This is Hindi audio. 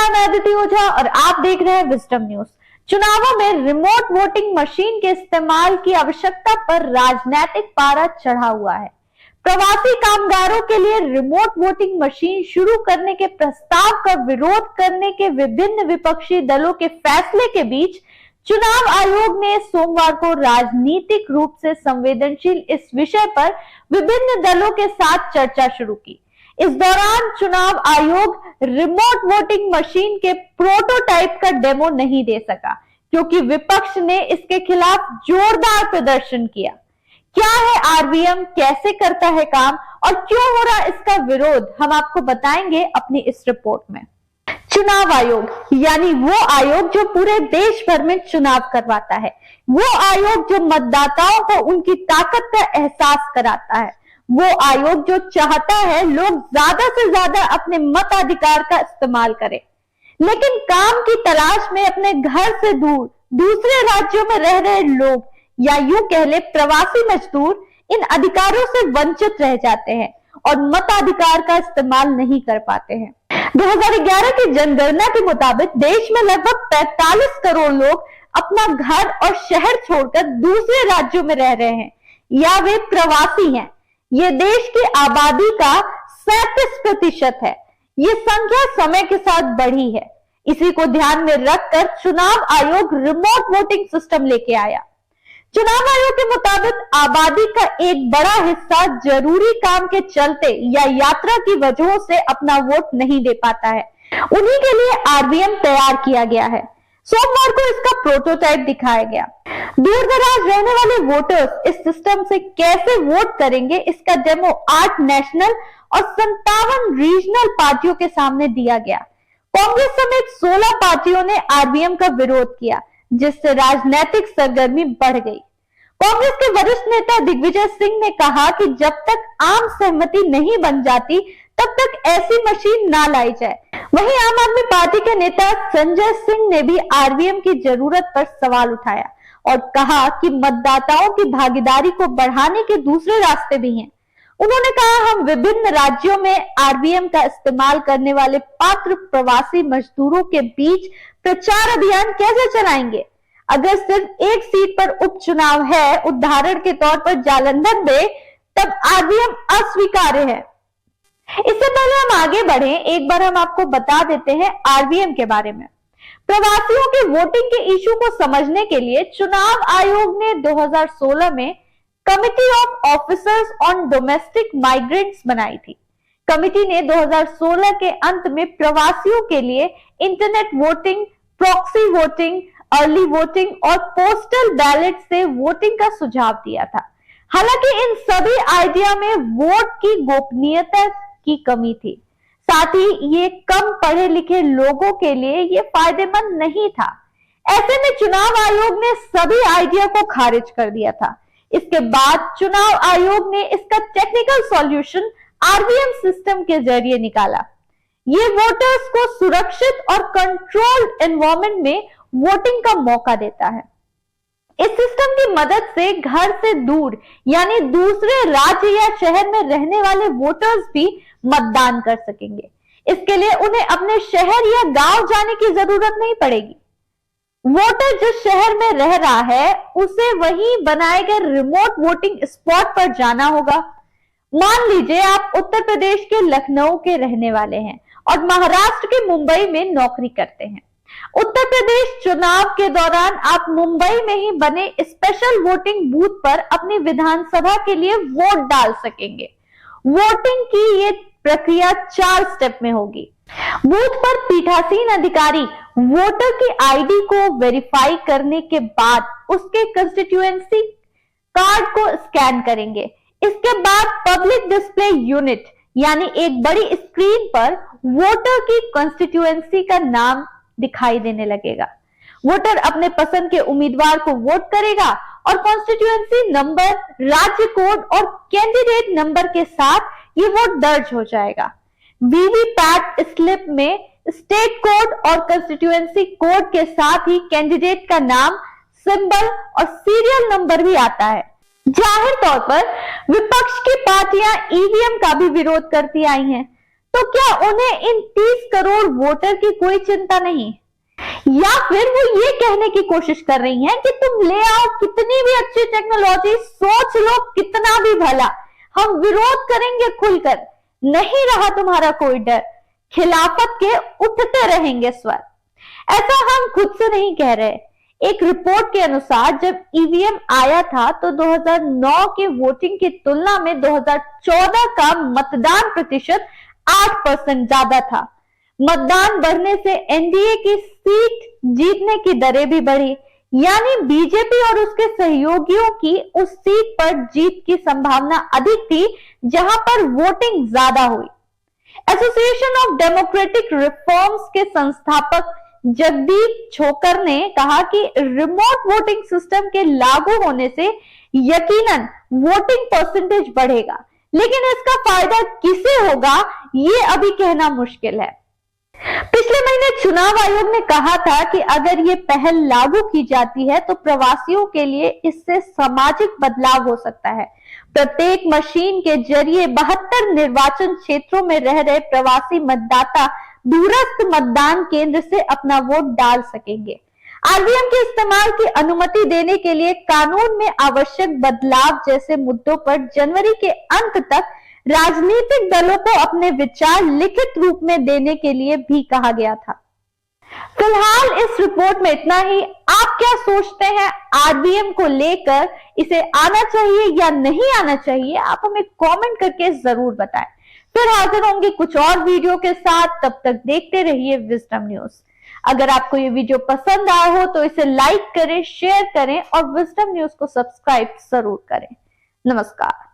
नमस्कार, मैं अदिति ओझा और आप देख रहे हैं विजडम न्यूज। चुनावों में रिमोट वोटिंग मशीन के इस्तेमाल की आवश्यकता पर राजनीतिक पारा चढ़ा हुआ है। प्रवासी कामगारों के लिए रिमोट वोटिंग मशीन शुरू करने के प्रस्ताव का विरोध करने के विभिन्न विपक्षी दलों के फैसले के बीच चुनाव आयोग ने सोमवार को राजनीतिक रूप से संवेदनशील इस विषय पर विभिन्न दलों के साथ चर्चा शुरू की। इस दौरान चुनाव आयोग रिमोट वोटिंग मशीन के प्रोटोटाइप का डेमो नहीं दे सका क्योंकि विपक्ष ने इसके खिलाफ जोरदार प्रदर्शन किया। क्या है आरवीएम, कैसे करता है काम और क्यों हो रहा इसका विरोध, हम आपको बताएंगे अपनी इस रिपोर्ट में। चुनाव आयोग यानी वो आयोग जो पूरे देश भर में चुनाव करवाता है, वो आयोग जो मतदाताओं को उनकी ताकत का एहसास कराता है, वो आयोग जो चाहता है लोग ज्यादा से ज्यादा अपने मताधिकार का इस्तेमाल करें, लेकिन काम की तलाश में अपने घर से दूर दूसरे राज्यों में रह रहे लोग या यूं कह ले प्रवासी मजदूर इन अधिकारों से वंचित रह जाते हैं और मताधिकार का इस्तेमाल नहीं कर पाते हैं। 2011 की जनगणना के मुताबिक देश में लगभग 45 करोड़ लोग अपना घर और शहर छोड़कर दूसरे राज्यों में रह रहे हैं या वे प्रवासी हैं। ये देश की आबादी का 37% है। ये संख्या समय के साथ बढ़ी है। इसी को ध्यान में रखकर चुनाव आयोग रिमोट वोटिंग सिस्टम लेके आया। चुनाव आयोग के मुताबिक आबादी का एक बड़ा हिस्सा जरूरी काम के चलते या यात्रा की वजहों से अपना वोट नहीं दे पाता है। उन्हीं के लिए आरवीएम तैयार किया गया है। सोमवार को इसका प्रोटोटाइप दिखाया गया। दूर दराज रहने वाले वोटर्स इस सिस्टम से कैसे वोट करेंगे, इसका डेमो 8 नेशनल और 57 रीजनल पार्टियों के सामने दिया गया। कांग्रेस समेत 16 पार्टियों ने आरवीएम का विरोध किया, जिससे राजनीतिक सरगर्मी बढ़ गई। कांग्रेस के वरिष्ठ नेता दिग्विजय सिंह ने कहा कि जब तक आम सहमति नहीं बन जाती तब तक ऐसी मशीन ना लाई जाए। वहीं आम आदमी पार्टी के नेता संजय सिंह ने भी आरवीएम की जरूरत पर सवाल उठाया और कहा कि मतदाताओं की भागीदारी को बढ़ाने के दूसरे रास्ते भी हैं। उन्होंने कहा, हम विभिन्न राज्यों में आरवीएम का इस्तेमाल करने वाले पात्र प्रवासी मजदूरों के बीच प्रचार अभियान कैसे चलाएंगे? अगर सिर्फ एक सीट पर उपचुनाव है, उदाहरण के तौर पर जालंधर में, तब आरवीएम अस्वीकार्य है। इससे पहले हम आगे बढ़े, एक बार हम आपको बता देते हैं आरवीएम के बारे में। प्रवासियों के वोटिंग के इशू को समझने के लिए चुनाव आयोग ने 2016 में committee of officers on domestic migrants बनाई थी। कमिटी ने 2016 के अंत में प्रवासियों के लिए internet voting, proxy voting, early voting और पोस्टल बैलेट से वोटिंग का सुझाव दिया था। हालांकि इन सभी आइडिया में वोट की गोपनीयता की कमी थी। साथ ही ये कम पढ़े लिखे लोगों के लिए ये फायदेमंद नहीं था। ऐसे में चुनाव आयोग ने सभी आइडिया को खारिज कर दिया था। इसके बाद चुनाव आयोग ने इसका टेक्निकल सॉल्यूशन आरवीएम सिस्टम के जरिए निकाला। ये वोटर्स को सुरक्षित और कंट्रोल्ड एनवायरनमेंट में वोटिंग का मौका देता है। इस सिस्टम की मदद से घर से दूर यानी दूसरे राज्य या शहर में रहने वाले वोटर्स भी मतदान कर सकेंगे। इसके लिए उन्हें अपने शहर या गांव जाने की जरूरत नहीं पड़ेगी। वोटर जिस शहर में रह रहा है उसे वहीं बनाए गए रिमोट वोटिंग स्पॉट पर जाना होगा। मान लीजिए आप उत्तर प्रदेश के लखनऊ के रहने वाले हैं और महाराष्ट्र के मुंबई में नौकरी करते हैं। उत्तर प्रदेश चुनाव के दौरान आप मुंबई में ही बने स्पेशल वोटिंग बूथ पर अपनी विधानसभा के लिए वोट डाल सकेंगे। वोटिंग की ये प्रक्रिया 4 स्टेप में होगी। बूथ पर पीठासीन अधिकारी वोटर की आईडी को वेरीफाई करने के बाद उसके कंस्टिट्यूएंसी कार्ड को स्कैन करेंगे। इसके बाद पब्लिक डिस्प्ले यूनिट यानी एक बड़ी स्क्रीन पर वोटर की कंस्टिट्यूएंसी का नाम दिखाई देने लगेगा। वोटर अपने पसंद के उम्मीदवार को वोट करेगा और कॉन्स्टिट्यूएंसी नंबर, राज्य कोड और कैंडिडेट नंबर के साथ ये वोट दर्ज हो जाएगा। वीवीपैट स्लिप में स्टेट कोड और कंस्टिट्यूएंसी कोड के साथ ही कैंडिडेट का नाम, सिंबल और सीरियल नंबर भी आता है। जाहिर तौर पर विपक्ष की पार्टियां ईवीएम का भी विरोध करती आई हैं। तो क्या उन्हें इन 30 करोड़ वोटर की कोई चिंता नहीं? या फिर वो ये कहने की कोशिश कर रही हैं कि तुम ले आओ कितनी भी अच्छी टेक्नोलॉजी, सोच लो कितना भी भला, हम विरोध करेंगे खुलकर, नहीं रहा तुम्हारा कोई डर, खिलाफत के उठते रहेंगे स्वर। ऐसा हम खुद से नहीं कह रहे। एक रिपोर्ट के अनुसार जब ईवीएम आया था तो 2009 के वोटिंग की तुलना में 2014 का मतदान प्रतिशत 8% ज्यादा था। मतदान बढ़ने से एनडीए की सीट जीतने की दरें भी बढ़ी, यानी बीजेपी और उसके सहयोगियों की उस सीट पर जीत की संभावना अधिक थी जहां पर वोटिंग ज्यादा हुई। एसोसिएशन ऑफ डेमोक्रेटिक रिफॉर्म्स के संस्थापक जगदीप छोकर ने कहा कि रिमोट वोटिंग सिस्टम के लागू होने से यकीनन वोटिंग परसेंटेज बढ़ेगा, लेकिन इसका फायदा किसे होगा ये अभी कहना मुश्किल है। पिछले महीने चुनाव आयोग ने कहा था कि अगर ये पहल लागू की जाती है तो प्रवासियों के लिए इससे सामाजिक बदलाव हो सकता है। प्रत्येक मशीन के जरिए 72 निर्वाचन क्षेत्रों में रह रहे प्रवासी मतदाता दूरस्थ मतदान केंद्र से अपना वोट डाल सकेंगे। ईवीएम के इस्तेमाल की अनुमति देने के लिए कानून में आवश्यक बदलाव जैसे मुद्दों पर जनवरी के अंत तक राजनीतिक दलों को अपने विचार लिखित रूप में देने के लिए भी कहा गया था। फिलहाल इस रिपोर्ट में इतना ही। आप क्या सोचते हैं ईवीएम को लेकर? इसे आना चाहिए या नहीं आना चाहिए? आप हमें कमेंट करके जरूर बताएं। फिर हाजिर होंगे कुछ और वीडियो के साथ। तब तक देखते रहिए विजडम न्यूज। अगर आपको ये वीडियो पसंद आया हो तो इसे लाइक करें, शेयर करें और विजडम न्यूज को सब्सक्राइब जरूर करें। नमस्कार।